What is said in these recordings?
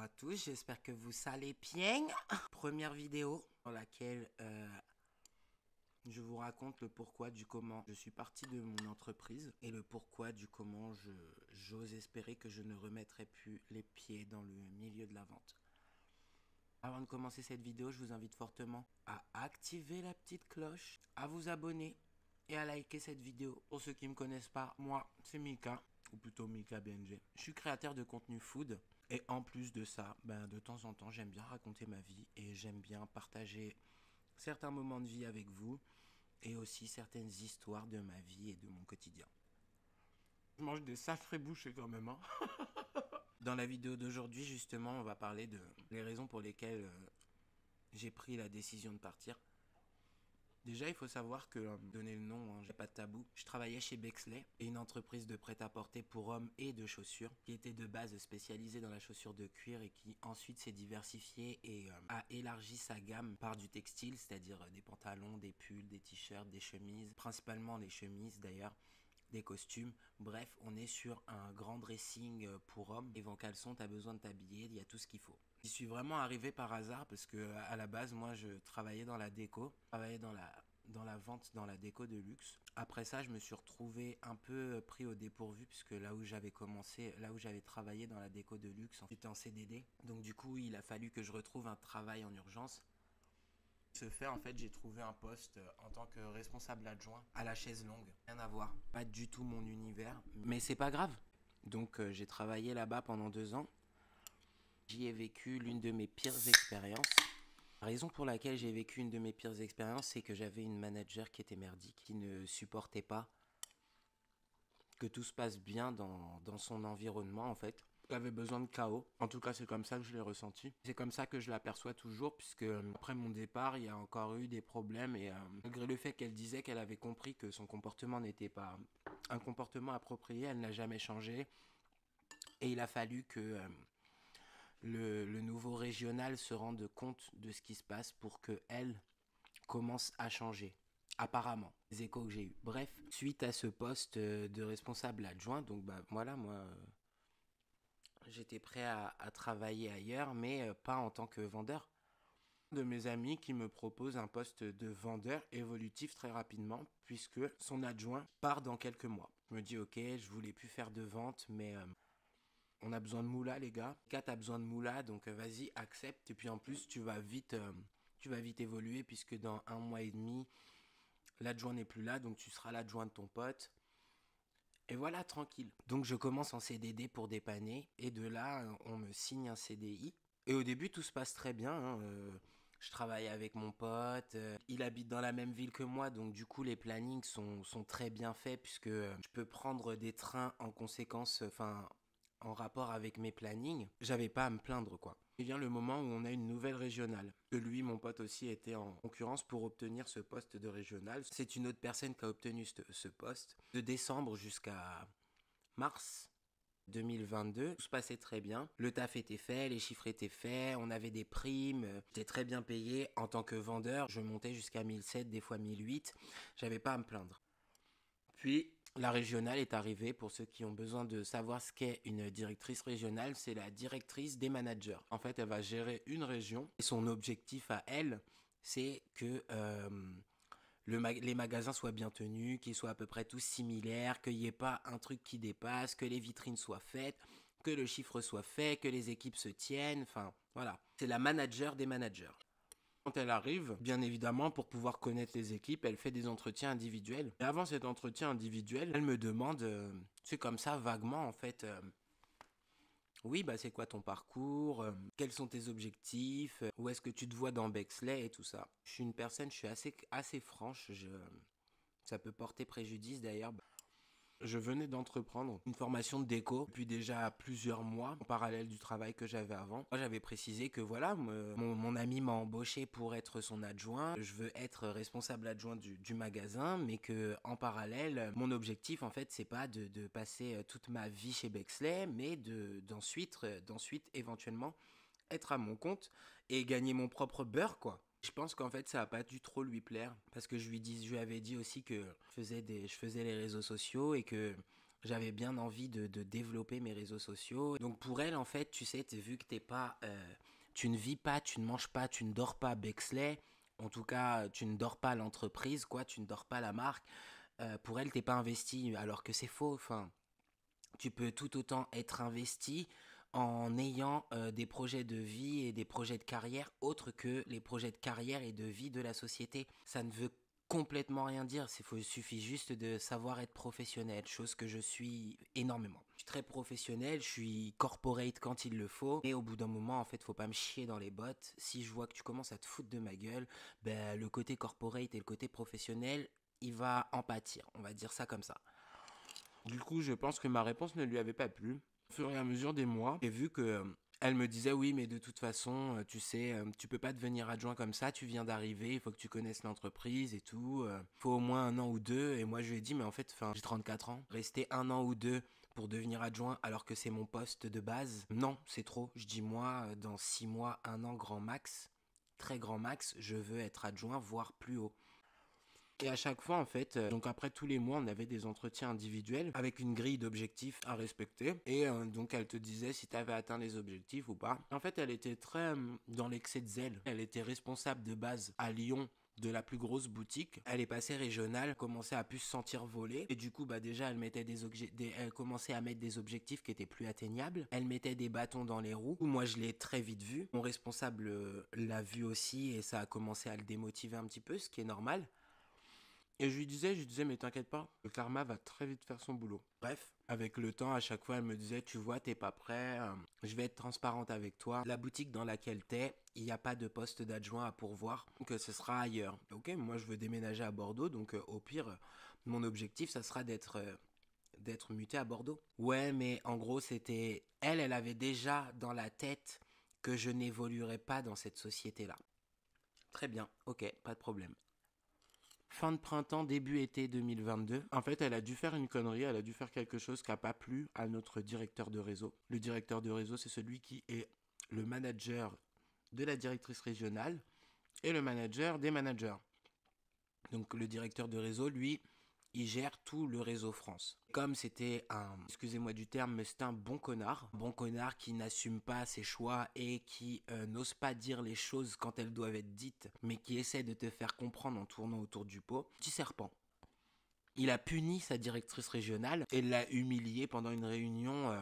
à tous, j'espère que vous allez bien. Première vidéo dans laquelle je vous raconte le pourquoi du comment je suis parti de mon entreprise et le pourquoi du comment j'ose espérer que je ne remettrai plus les pieds dans le milieu de la vente. Avant de commencer cette vidéo, je vous invite fortement à activer la petite cloche, à vous abonner et à liker cette vidéo. Pour ceux qui ne me connaissent pas, moi c'est Mika, ou plutôt Mika BNG. Je suis créateur de contenu food et en plus de ça, de temps en temps j'aime bien raconter ma vie et j'aime bien partager certains moments de vie avec vous et aussi certaines histoires de ma vie et de mon quotidien. Je mange des sacrés bouchées quand même, hein. Dans la vidéo d'aujourd'hui, justement, on va parler de les raisons pour lesquelles j'ai pris la décision de partir. Déjà, il faut savoir que, donner le nom, hein, j'ai pas de tabou. Je travaillais chez Bexley, une entreprise de prêt-à-porter pour hommes et de chaussures, qui était de base spécialisée dans la chaussure de cuir et qui ensuite s'est diversifiée et a élargi sa gamme par du textile, c'est-à-dire des pantalons, des pulls, des t-shirts, des chemises, principalement les chemises d'ailleurs, des costumes. Bref, on est sur un grand dressing pour hommes. Et en caleçon, t'as besoin de t'habiller, il y a tout ce qu'il faut. J'y suis vraiment arrivé par hasard parce que à la base, moi, je travaillais dans la déco, je travaillais dans la vente, dans la déco de luxe. Après ça, je me suis retrouvé un peu pris au dépourvu puisque là où j'avais commencé, là où j'avais travaillé dans la déco de luxe, j'étais en CDD. Donc du coup, il a fallu que je retrouve un travail en urgence. Ce fait, en fait, j'ai trouvé un poste en tant que responsable adjoint à la chaise longue. Rien à voir, pas du tout mon univers, mais c'est pas grave. Donc j'ai travaillé là-bas pendant 2 ans. J'y ai vécu l'une de mes pires expériences. La raison pour laquelle j'ai vécu une de mes pires expériences, c'est que j'avais une manager qui était merdique, qui ne supportait pas que tout se passe bien dans son environnement en fait. J'avais besoin de chaos. En tout cas, c'est comme ça que je l'ai ressenti. C'est comme ça que je l'aperçois toujours, puisque après mon départ, il y a encore eu des problèmes. Et malgré le fait qu'elle disait qu'elle avait compris que son comportement n'était pas un comportement approprié, elle n'a jamais changé. Et il a fallu que le nouveau régional se rende compte de ce qui se passe pour qu'elle commence à changer. Apparemment, les échos que j'ai eus. Bref, suite à ce poste de responsable adjoint, donc voilà, moi, j'étais prêt à travailler ailleurs, mais pas en tant que vendeur. De mes amis qui me propose un poste de vendeur évolutif très rapidement, puisque son adjoint part dans quelques mois. Je me dis, ok, je voulais plus faire de vente, mais on a besoin de moula, les gars. Kat a besoin de moula, donc vas-y, accepte. Et puis en plus, tu vas vite évoluer, puisque dans 1 mois et demi, l'adjoint n'est plus là, donc tu seras l'adjoint de ton pote. Et voilà, tranquille. Donc je commence en CDD pour dépanner, et de là, on me signe un CDI. Et au début, tout se passe très bien, hein. Je travaille avec mon pote, il habite dans la même ville que moi, donc du coup les plannings sont très bien faits, puisque je peux prendre des trains en conséquence, enfin en rapport avec mes plannings. J'avais pas à me plaindre quoi. Il vient le moment où on a une nouvelle régionale. Que lui, mon pote aussi, était en concurrence pour obtenir ce poste de régional. C'est une autre personne qui a obtenu ce poste. De décembre jusqu'à mars 2022, tout se passait très bien. Le taf était fait, les chiffres étaient faits, on avait des primes, j'étais très bien payé. En tant que vendeur, je montais jusqu'à 1007, des fois 1008. J'avais pas à me plaindre. Puis, la régionale est arrivée. Pour ceux qui ont besoin de savoir ce qu'est une directrice régionale, c'est la directrice des managers. En fait, elle va gérer une région et son objectif à elle, c'est que les magasins soient bien tenus, qu'ils soient à peu près tous similaires, qu'il n'y ait pas un truc qui dépasse, que les vitrines soient faites, que le chiffre soit fait, que les équipes se tiennent, enfin voilà. C'est la manager des managers. Quand elle arrive, bien évidemment, pour pouvoir connaître les équipes, elle fait des entretiens individuels. Et avant cet entretien individuel, elle me demande, c'est comme ça vaguement en fait, oui, c'est quoi ton parcours, quels sont tes objectifs, où est-ce que tu te vois dans Bexley et tout ça. Je suis une personne, je suis assez franche, ça peut porter préjudice d'ailleurs. Je venais d'entreprendre une formation de déco depuis déjà plusieurs mois, en parallèle du travail que j'avais avant. Moi, j'avais précisé que voilà, mon ami m'a embauché pour être son adjoint. Je veux être responsable adjoint du magasin, mais que en parallèle, mon objectif, en fait, c'est pas de passer toute ma vie chez Bexley, mais d'ensuite éventuellement être à mon compte et gagner mon propre beurre, quoi. Je pense qu'en fait ça a pas dû trop lui plaire parce que je lui avais dit aussi que je faisais les réseaux sociaux et que J'avais bien envie de développer mes réseaux sociaux. Donc pour elle, en fait, tu sais, vu que t'es pas, tu ne vis pas, tu ne manges pas, tu ne dors pas Bexley. En tout cas, tu ne dors pas l'entreprise, quoi. Tu ne dors pas la marque. Pour elle, t'es pas investi, alors que c'est faux. Enfin, tu peux tout autant être investi en ayant des projets de vie et des projets de carrière autres que les projets de carrière et de vie de la société. Ça ne veut complètement rien dire, il suffit juste de savoir être professionnel, chose que je suis énormément. Je suis très professionnel, je suis corporate quand il le faut, mais au bout d'un moment, en fait, faut pas me chier dans les bottes. Si je vois que tu commences à te foutre de ma gueule, ben, le côté corporate et le côté professionnel, il va en pâtir, on va dire ça comme ça. Du coup, je pense que ma réponse ne lui avait pas plu. Au fur et à mesure des mois, j'ai vu que elle me disait oui, mais de toute façon, tu sais, tu peux pas devenir adjoint comme ça, tu viens d'arriver, il faut que tu connaisses l'entreprise et tout. Faut au moins 1 an ou 2. Et moi, je lui ai dit, mais en fait, j'ai 34 ans. Rester 1 an ou 2 pour devenir adjoint alors que c'est mon poste de base, non, c'est trop. Je dis moi, dans 6 mois, 1 an grand max, très grand max, je veux être adjoint, voire plus haut. Et à chaque fois, en fait, donc après tous les mois, on avait des entretiens individuels avec une grille d'objectifs à respecter. Et donc, elle te disait si tu avais atteint les objectifs ou pas. En fait, elle était très dans l'excès de zèle. Elle était responsable de base à Lyon de la plus grosse boutique. Elle est passée régionale, commençait à plus se sentir volée. Et du coup, bah déjà, elle commençait à mettre des objectifs qui étaient plus atteignables. Elle mettait des bâtons dans les roues. Moi, je l'ai très vite vu. Mon responsable l'a vu aussi et ça a commencé à le démotiver un petit peu, ce qui est normal. Et je lui disais, mais t'inquiète pas, le karma va très vite faire son boulot. Bref, avec le temps, à chaque fois, elle me disait, tu vois, t'es pas prêt, je vais être transparente avec toi. La boutique dans laquelle t'es, il n'y a pas de poste d'adjoint à pourvoir, donc ce sera ailleurs. Ok, moi je veux déménager à Bordeaux, donc au pire, mon objectif, ça sera d'être muté à Bordeaux. Ouais, mais en gros, elle avait déjà dans la tête que je n'évoluerais pas dans cette société-là. Très bien, ok, pas de problème. Fin de printemps, début été 2022. En fait, elle a dû faire une connerie, elle a dû faire quelque chose qui n'a pas plu à notre directeur de réseau. Le directeur de réseau, c'est celui qui est le manager de la directrice régionale et le manager des managers. Donc le directeur de réseau, lui, il gère tout le réseau France. Comme c'était excusez-moi du terme, mais c'était un bon connard qui n'assume pas ses choix et qui n'ose pas dire les choses quand elles doivent être dites, mais qui essaie de te faire comprendre en tournant autour du pot, petit serpent. Il a puni sa directrice régionale et l'a humiliée pendant une réunion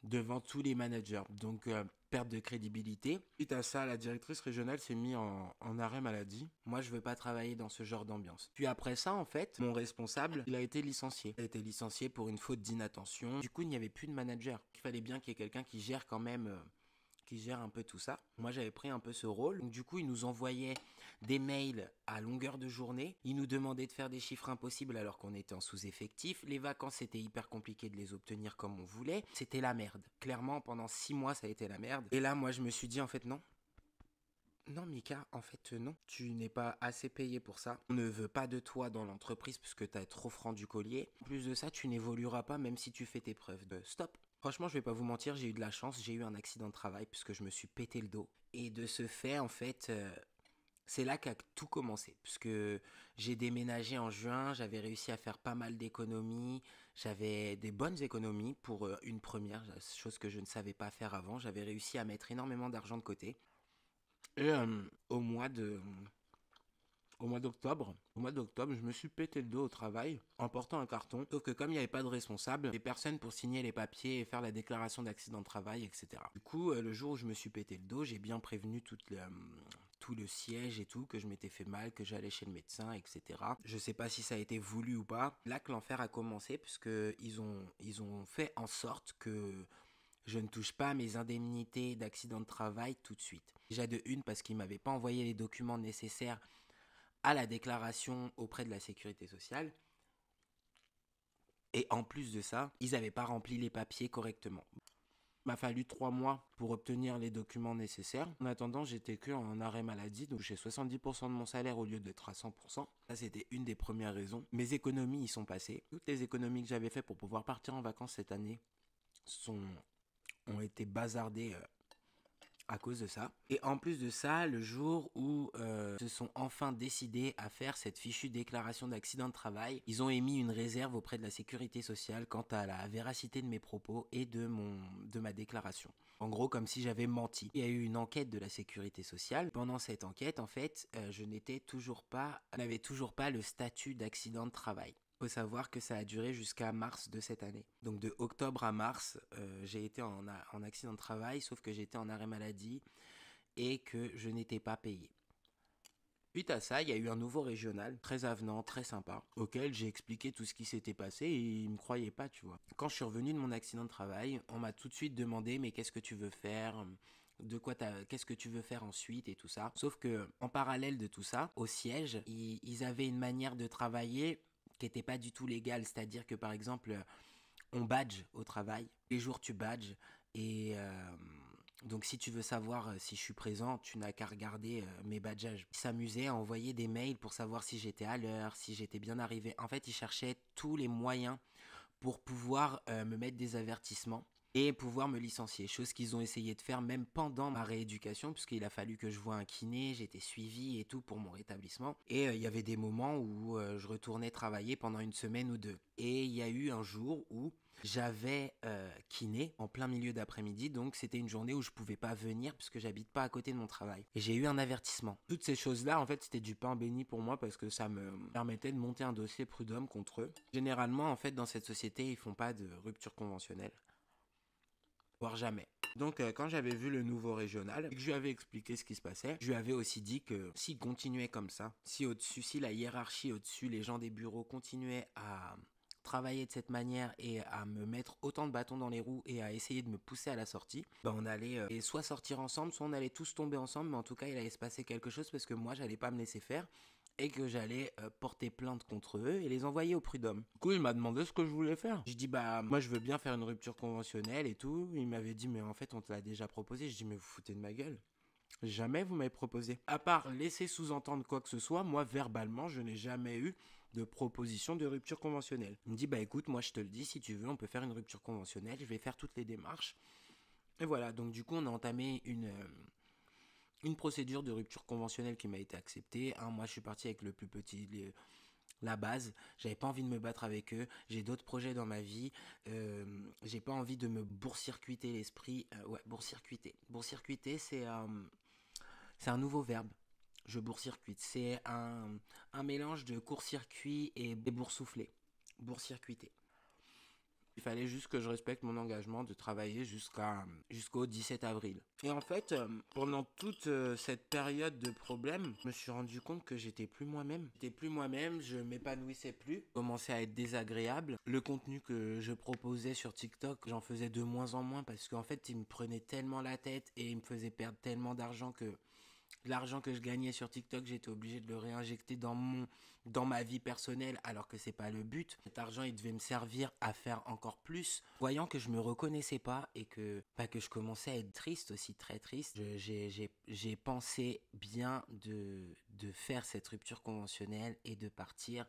devant tous les managers. Donc, perte de crédibilité. Suite à ça, la directrice régionale s'est mise en arrêt maladie. Moi, je veux pas travailler dans ce genre d'ambiance. Puis après ça, en fait, mon responsable, il a été licencié. Il a été licencié pour une faute d'inattention. Du coup, il n'y avait plus de manager. Il fallait bien qu'il y ait quelqu'un qui gère quand même... qui gère un peu tout ça. Moi, j'avais pris un peu ce rôle. Donc, du coup, il nous envoyait des mails à longueur de journée. Il nous demandait de faire des chiffres impossibles alors qu'on était en sous-effectif. Les vacances, c'était hyper compliqué de les obtenir comme on voulait. C'était la merde. Clairement, pendant 6 mois, ça a été la merde. Et là, moi, je me suis dit, en fait, non. Non, Mika, en fait, non. Tu n'es pas assez payé pour ça. On ne veut pas de toi dans l'entreprise puisque tu as trop franc du collier. En plus de ça, tu n'évolueras pas même si tu fais tes preuves. Stop. Franchement, je vais pas vous mentir, j'ai eu de la chance. J'ai eu un accident de travail puisque je me suis pété le dos. Et de ce fait, en fait, c'est là qu'a tout commencé. Puisque j'ai déménagé en juin, j'avais réussi à faire pas mal d'économies. J'avais des bonnes économies pour une première, chose que je ne savais pas faire avant. J'avais réussi à mettre énormément d'argent de côté. Et au mois d'octobre, je me suis pété le dos au travail en portant un carton. Sauf que comme il n'y avait pas de responsable, des personnes pour signer les papiers et faire la déclaration d'accident de travail, etc. Du coup, le jour où je me suis pété le dos, j'ai bien prévenu tout le siège et tout, que je m'étais fait mal, que j'allais chez le médecin, etc. Je sais pas si ça a été voulu ou pas. Là que l'enfer a commencé, puisque ils ont fait en sorte que je ne touche pas à mes indemnités d'accident de travail tout de suite. Déjà de une parce qu'ils ne m'avaient pas envoyé les documents nécessaires à la déclaration auprès de la sécurité sociale. Et en plus de ça, ils n'avaient pas rempli les papiers correctement. Il m'a fallu 3 mois pour obtenir les documents nécessaires. En attendant, j'étais que en arrêt maladie, donc j'ai 70% de mon salaire au lieu d'être à 100%. Ça, c'était une des premières raisons. Mes économies y sont passées. Toutes les économies que j'avais faites pour pouvoir partir en vacances cette année ont été bazardées à cause de ça. Et en plus de ça, le jour où se sont enfin décidés à faire cette fichue déclaration d'accident de travail, ils ont émis une réserve auprès de la sécurité sociale quant à la véracité de mes propos et de ma déclaration. En gros, comme si j'avais menti. Il y a eu une enquête de la sécurité sociale. Pendant cette enquête, en fait, je n'avais toujours pas le statut d'accident de travail. Il faut savoir que ça a duré jusqu'à mars de cette année. Donc de octobre à mars, j'ai été en accident de travail, sauf que j'étais en arrêt maladie et que je n'étais pas payé. Suite à ça, il y a eu un nouveau régional, très avenant, très sympa, auquel j'ai expliqué tout ce qui s'était passé et il me croyait pas, tu vois. Quand je suis revenu de mon accident de travail, on m'a tout de suite demandé mais qu'est-ce que tu veux faire ? Qu'est-ce que tu veux faire ensuite et tout ça. Sauf que en parallèle de tout ça, au siège, ils avaient une manière de travailler qui n'était pas du tout légale, c'est-à-dire que par exemple, on badge au travail, les jours tu badges et donc si tu veux savoir si je suis présent, tu n'as qu'à regarder mes badgeages. Ils s'amusaient à envoyer des mails pour savoir si j'étais à l'heure, si j'étais bien arrivé. En fait, ils cherchaient tous les moyens pour pouvoir me mettre des avertissements et pouvoir me licencier. Chose qu'ils ont essayé de faire même pendant ma rééducation, puisqu'il a fallu que je voie un kiné, j'étais suivi et tout pour mon rétablissement. Et il y avait des moments où je retournais travailler pendant une semaine ou deux. Et il y a eu un jour où j'avais kiné en plein milieu d'après-midi, donc c'était une journée où je pouvais pas venir puisque j'habite pas à côté de mon travail. Et j'ai eu un avertissement. Toutes ces choses-là, en fait, c'était du pain béni pour moi parce que ça me permettait de monter un dossier prud'homme contre eux. Généralement, en fait, dans cette société, ils font pas de rupture conventionnelle. Voire jamais. Donc quand j'avais vu le nouveau régional et que je lui avais expliqué ce qui se passait, je lui avais aussi dit que s'il continuait comme ça, si la hiérarchie au-dessus, les gens des bureaux continuaient à travailler de cette manière et à me mettre autant de bâtons dans les roues et à essayer de me pousser à la sortie, on allait soit sortir ensemble, soit on allait tous tomber ensemble, mais en tout cas il allait se passer quelque chose parce que moi j'allais pas me laisser faire et que j'allais porter plainte contre eux et les envoyer au prud'homme. Du coup, il m'a demandé ce que je voulais faire. J'ai dit, moi je veux bien faire une rupture conventionnelle et tout. Il m'avait dit, mais en fait, on te l'a déjà proposé. Je dis, mais vous foutez de ma gueule. Jamais vous m'avez proposé. À part laisser sous-entendre quoi que ce soit, moi, verbalement, je n'ai jamais eu de proposition de rupture conventionnelle. Il me dit, écoute, moi je te le dis, si tu veux, on peut faire une rupture conventionnelle. Je vais faire toutes les démarches. Et voilà, donc du coup, on a entamé une procédure de rupture conventionnelle qui m'a été acceptée. Moi, je suis parti avec le plus petit, la base. J'avais pas envie de me battre avec eux. J'ai d'autres projets dans ma vie. J'ai pas envie de me bourre-circuiter l'esprit. Bourre-circuiter. Bourre-circuiter, c'est un nouveau verbe. Je bourre-circuite. C'est un mélange de court-circuit et boursouflé. Bourre-circuiter. Il fallait juste que je respecte mon engagement de travailler jusqu'au 17 avril. Et en fait, pendant toute cette période de problème, je me suis rendu compte que j'étais plus moi-même. Je m'épanouissais plus. Je commençais à être désagréable. Le contenu que je proposais sur TikTok, j'en faisais de moins en moins parce qu'en fait, il me prenait tellement la tête et il me faisait perdre tellement d'argent que l'argent que je gagnais sur TikTok, j'étais obligé de le réinjecter dans ma vie personnelle, alors que c'est pas le but. Cet argent, il devait me servir à faire encore plus. Voyant que je me reconnaissais pas et que je commençais à être triste aussi, très triste, j'ai pensé bien de faire cette rupture conventionnelle et de partir.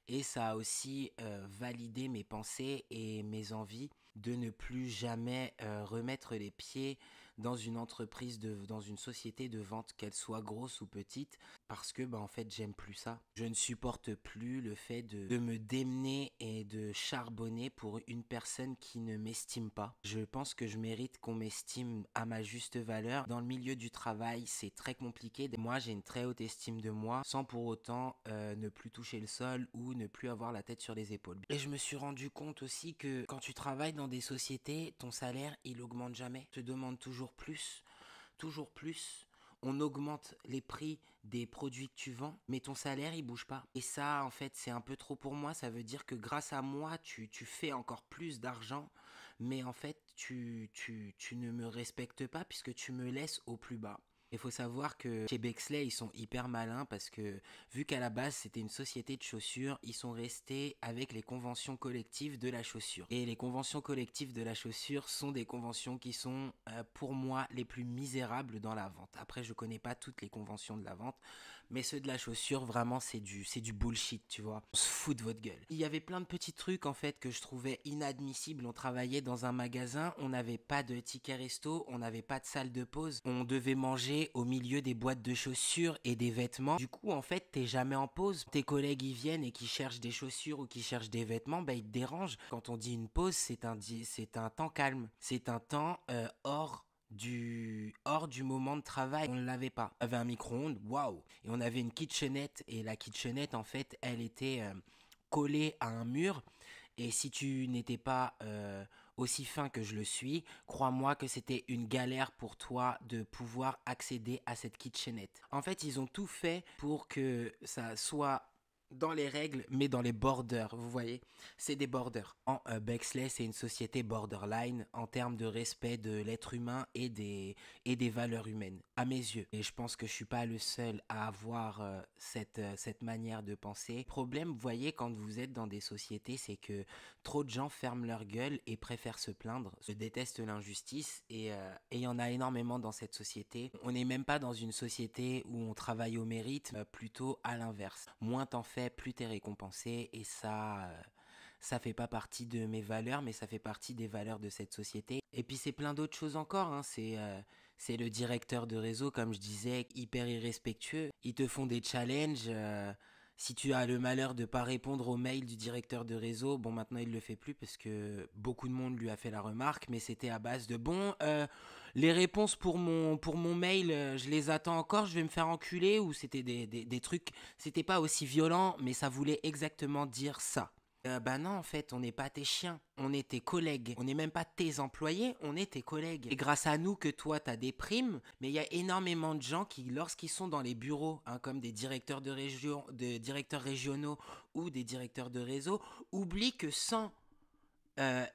Et ça a aussi validé mes pensées et mes envies de ne plus jamais remettre les pieds dans une entreprise, dans une société de vente, qu'elle soit grosse ou petite, parce que en fait j'aime plus ça. Je ne supporte plus le fait de me démener et de charbonner pour une personne qui ne m'estime pas. Je pense que je mérite qu'on m'estime à ma juste valeur. Dans le milieu du travail, c'est très compliqué. Moi, j'ai une très haute estime de moi, sans pour autant ne plus toucher le sol ou ne plus avoir la tête sur les épaules. Et je me suis rendu compte aussi que quand tu travailles dans des sociétés, ton salaire, il augmente jamais. Tu te demandes toujours plus, toujours plus. On augmente les prix des produits que tu vends, mais ton salaire, il bouge pas. Et ça, en fait, c'est un peu trop pour moi. Ça veut dire que grâce à moi, tu fais encore plus d'argent, mais en fait, tu ne me respectes pas puisque tu me laisses au plus bas. Il faut savoir que chez Bexley, ils sont hyper malins parce que vu qu'à la base c'était une société de chaussures, ils sont restés avec les conventions collectives de la chaussure. Et les conventions collectives de la chaussure sont des conventions qui sont pour moi les plus misérables dans la vente. Après, je connais pas toutes les conventions de la vente, mais ceux de la chaussure, vraiment, c'est du bullshit, tu vois. On se fout de votre gueule. Il y avait plein de petits trucs, en fait, que je trouvais inadmissibles. On travaillait dans un magasin, on n'avait pas de ticket resto, on n'avait pas de salle de pause. On devait manger au milieu des boîtes de chaussures et des vêtements. Du coup, en fait, t'es jamais en pause. Tes collègues, ils viennent et qui cherchent des chaussures ou qui cherchent des vêtements, bah, ils te dérangent. Quand on dit une pause, c'est un temps calme. C'est un temps hors du moment de travail. On ne l'avait pas. On avait un micro-ondes, waouh. Et on avait une kitchenette. Et la kitchenette, en fait, elle était collée à un mur. Et si tu n'étais pas aussi fin que je le suis, crois-moi que c'était une galère pour toi de pouvoir accéder à cette kitchenette. En fait, ils ont tout fait pour que ça soit dans les règles, mais dans les borders, vous voyez. C'est des borders. Bexley, c'est une société borderline en termes de respect de l'être humain et des valeurs humaines, à mes yeux. Et je pense que je suis pas le seul à avoir cette manière de penser. Le problème, vous voyez, quand vous êtes dans des sociétés, c'est que trop de gens ferment leur gueule et préfèrent se plaindre, se détestent l'injustice et il y en a énormément dans cette société. On n'est même pas dans une société où on travaille au mérite, plutôt à l'inverse. Moins t'en fais, plus t'es récompensé et ça fait pas partie de mes valeurs, mais ça fait partie des valeurs de cette société. Et puis c'est plein d'autres choses encore, hein. C'est le directeur de réseau, comme je disais, hyper irrespectueux. Ils te font des challenges. Si tu as le malheur de pas répondre au mail du directeur de réseau, bon maintenant il le fait plus parce que beaucoup de monde lui a fait la remarque, mais c'était à base de les réponses pour mon mail, je les attends encore, je vais me faire enculer, ou c'était des trucs, c'était pas aussi violent, mais ça voulait exactement dire ça. Bah non, en fait, on n'est pas tes chiens, on est tes collègues. On n'est même pas tes employés, on est tes collègues. Et grâce à nous que toi, t'as des primes, mais il y a énormément de gens qui, lorsqu'ils sont dans les bureaux, hein, comme des directeurs de région, de directeurs régionaux ou des directeurs de réseau, oublient que sans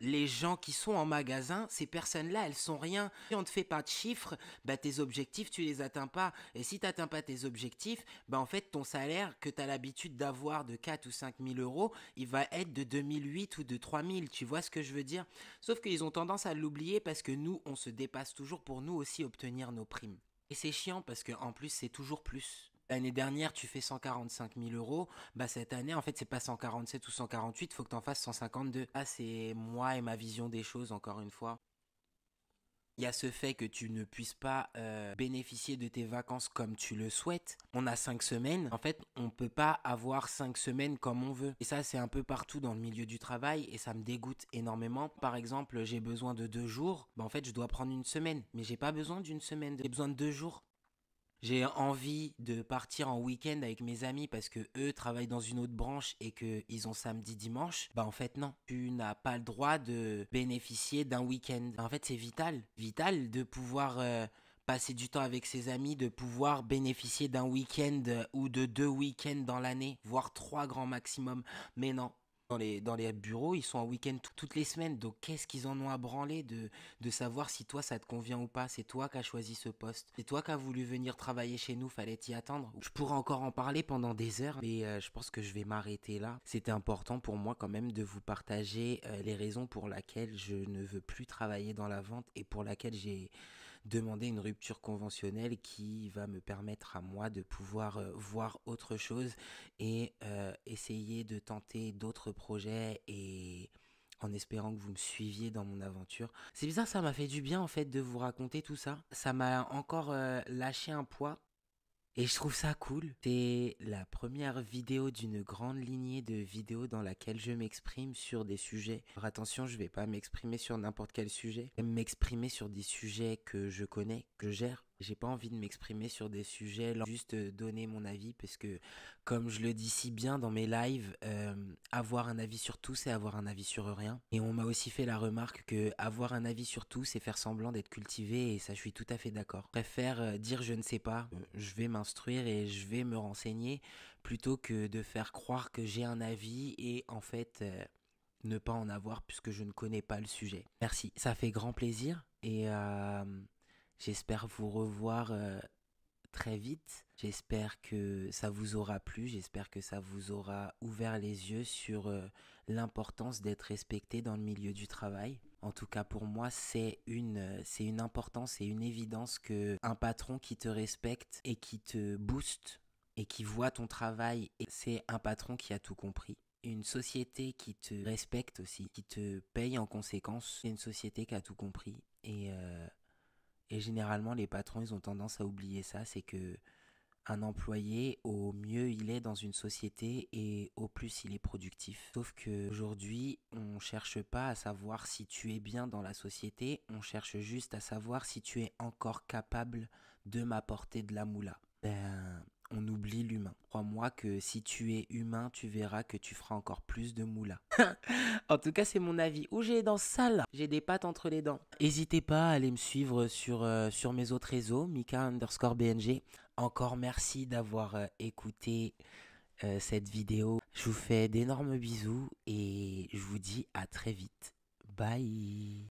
les gens qui sont en magasin, ces personnes-là, elles sont rien. Si on ne te fait pas de chiffres, bah, tes objectifs, tu les atteins pas. Et si tu n'atteins pas tes objectifs, bah, en fait, ton salaire que tu as l'habitude d'avoir de 4 ou 5 000 euros, il va être de 2008 ou de 3000. Tu vois ce que je veux dire? Sauf qu'ils ont tendance à l'oublier parce que nous, on se dépasse toujours pour nous aussi obtenir nos primes. Et c'est chiant parce qu'en plus, c'est toujours plus. L'année dernière, tu fais 145 000 euros. Bah, cette année, en fait, c'est pas 147 ou 148, faut que tu en fasses 152. Ah, c'est moi et ma vision des choses, encore une fois. Il y a ce fait que tu ne puisses pas bénéficier de tes vacances comme tu le souhaites. On a 5 semaines. En fait, on ne peut pas avoir 5 semaines comme on veut. Et ça, c'est un peu partout dans le milieu du travail et ça me dégoûte énormément. Par exemple, j'ai besoin de 2 jours. Bah, en fait, je dois prendre une semaine. Mais j'ai pas besoin d'une semaine. J'ai besoin de 2 jours. J'ai envie de partir en week-end avec mes amis parce que eux travaillent dans une autre branche et qu'ils ont samedi, dimanche. Bah en fait non, tu n'as pas le droit de bénéficier d'un week-end. En fait c'est vital, vital de pouvoir passer du temps avec ses amis, de pouvoir bénéficier d'un week-end ou de 2 week-ends dans l'année, voire 3 grands maximum. Mais non. Dans les bureaux, ils sont en week-end toutes les semaines. Donc, qu'est-ce qu'ils en ont à branler de savoir si toi, ça te convient ou pas? C'est toi qui as choisi ce poste. C'est toi qui as voulu venir travailler chez nous. Fallait t'y attendre. Je pourrais encore en parler pendant des heures, mais je pense que je vais m'arrêter là. C'était important pour moi quand même de vous partager les raisons pour lesquelles je ne veux plus travailler dans la vente et pour laquelle j'ai demander une rupture conventionnelle qui va me permettre à moi de pouvoir voir autre chose et essayer de tenter d'autres projets et en espérant que vous me suiviez dans mon aventure. C'est bizarre, ça m'a fait du bien en fait de vous raconter tout ça. Ça m'a encore lâché un poids. Et je trouve ça cool. C'est la première vidéo d'une grande lignée de vidéos dans laquelle je m'exprime sur des sujets. Alors attention, je vais pas m'exprimer sur n'importe quel sujet. J'aime m'exprimer sur des sujets que je connais, que je gère. J'ai pas envie de m'exprimer sur des sujets, juste donner mon avis parce que, comme je le dis si bien dans mes lives, avoir un avis sur tout, c'est avoir un avis sur rien. Et on m'a aussi fait la remarque que avoir un avis sur tout, c'est faire semblant d'être cultivé et ça, je suis tout à fait d'accord. Je préfère dire je ne sais pas, je vais m'instruire et je vais me renseigner plutôt que de faire croire que j'ai un avis et en fait ne pas en avoir puisque je ne connais pas le sujet. Merci, ça fait grand plaisir et j'espère vous revoir très vite. J'espère que ça vous aura plu, j'espère que ça vous aura ouvert les yeux sur l'importance d'être respecté dans le milieu du travail. En tout cas pour moi, c'est une importance et une évidence que un patron qui te respecte et qui te booste et qui voit ton travail, c'est un patron qui a tout compris. Une société qui te respecte aussi, qui te paye en conséquence, c'est une société qui a tout compris. Et généralement, les patrons, ils ont tendance à oublier ça, c'est que un employé, au mieux il est dans une société et au plus il est productif. Sauf qu'aujourd'hui, on cherche pas à savoir si tu es bien dans la société, on cherche juste à savoir si tu es encore capable de m'apporter de la moula. On oublie l'humain. Crois-moi que si tu es humain, tu verras que tu feras encore plus de moula. En tout cas, c'est mon avis. Où j'ai les dents sales, j'ai des pattes entre les dents. N'hésitez pas à aller me suivre sur mes autres réseaux, Mika_BNG. Encore merci d'avoir écouté cette vidéo. Je vous fais d'énormes bisous et je vous dis à très vite. Bye.